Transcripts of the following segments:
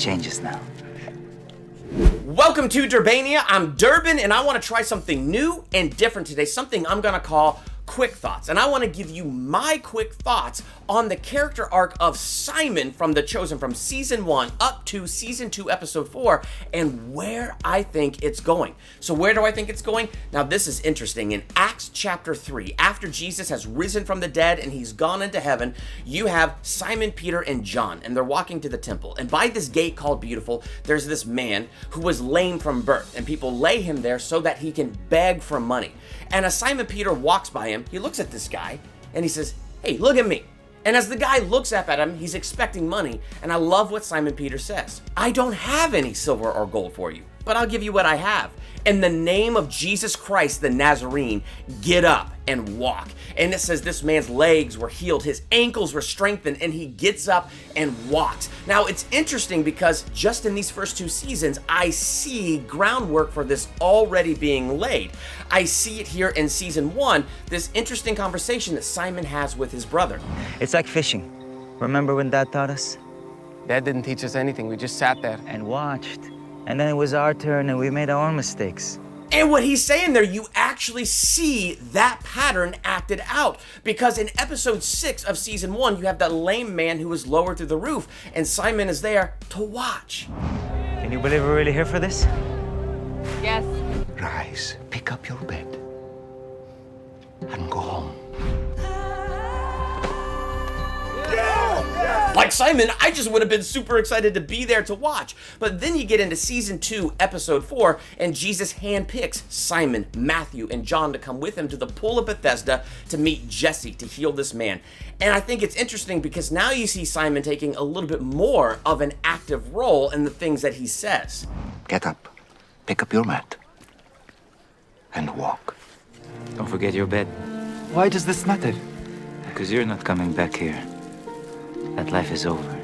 changes now. Welcome to Durbania. I'm Durbin, and I want to try something new and different today, something I'm going to call quick thoughts. And I want to give you my quick thoughts on the character arc of Simon from The Chosen, from season 1 up to season 2, episode 4, and where I think it's going. So where do I think it's going? Now this is interesting. In Acts chapter 3, after Jesus has risen from the dead and he's gone into heaven, you have Simon, Peter, and John, and they're walking to the temple. And by this gate called Beautiful, there's this man who was lame from birth, and people lay him there so that he can beg for money. And as Simon Peter walks by him, he looks at this guy and he says, "Hey, look at me." And as the guy looks up at him, he's expecting money. And I love what Simon Peter says. "I don't have any silver or gold for you, but I'll give you what I have. In the name of Jesus Christ, the Nazarene, get up and walk." And it says this man's legs were healed, his ankles were strengthened, and he gets up and walks. Now, it's interesting because just in these first 2 seasons, I see groundwork for this already being laid. I see it here in season 1, this interesting conversation that Simon has with his brother. It's like fishing. Remember when Dad taught us? Dad didn't teach us anything. We just sat there. And watched. And then it was our turn and we made our own mistakes. And what he's saying there, you actually see that pattern acted out. Because in episode 6 of season 1, you have that lame man who was lowered through the roof, and Simon is there to watch. Can you believe we're really here for this? Yes. Rise, pick up your bed, and go home. Like Simon, I just would have been super excited to be there to watch. But then you get into season 2, episode 4, and Jesus handpicks Simon, Matthew, and John to come with him to the pool of Bethesda to meet Jesse to heal this man. And I think it's interesting because now you see Simon taking a little bit more of an active role in the things that he says. Get up, pick up your mat, and walk. Don't forget your bed, Why does this matter? because you're not coming back here. That life is over.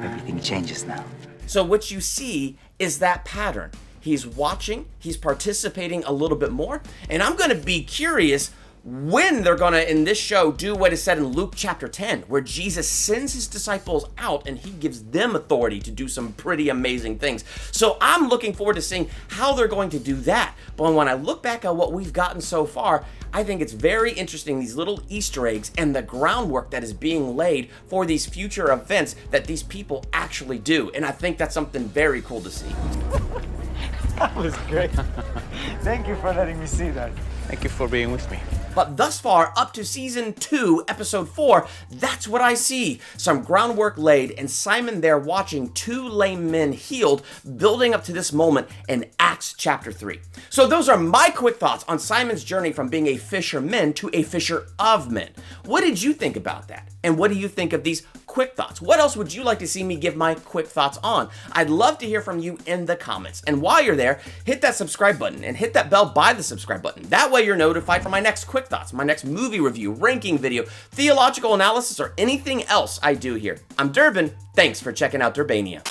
Everything changes now. So what you see is that pattern. He's watching, he's participating a little bit more, and I'm going to be curious when they're going to, in this show, do what is said in Luke chapter 10, where Jesus sends his disciples out and he gives them authority to do some pretty amazing things. So I'm looking forward to seeing how they're going to do that. But when I look back at what we've gotten so far, I think it's very interesting, these little Easter eggs and the groundwork that is being laid for these future events that these people actually do. And I think that's something very cool to see. That was great. Thank you for letting me see that. Thank you for being with me. But thus far, up to season 2, episode 4, that's what I see. Some groundwork laid, and Simon there watching 2 lame men healed, building up to this moment in Acts chapter 3. So those are my quick thoughts on Simon's journey from being a fisherman to a fisher of men. What did you think about that? And what do you think of these quick thoughts? What else would you like to see me give my quick thoughts on? I'd love to hear from you in the comments. And while you're there, hit that subscribe button and hit that bell by the subscribe button. That way you're notified for my next quick thoughts, my next movie review, ranking video, theological analysis, or anything else I do here. I'm Durbin. Thanks for checking out Durbania.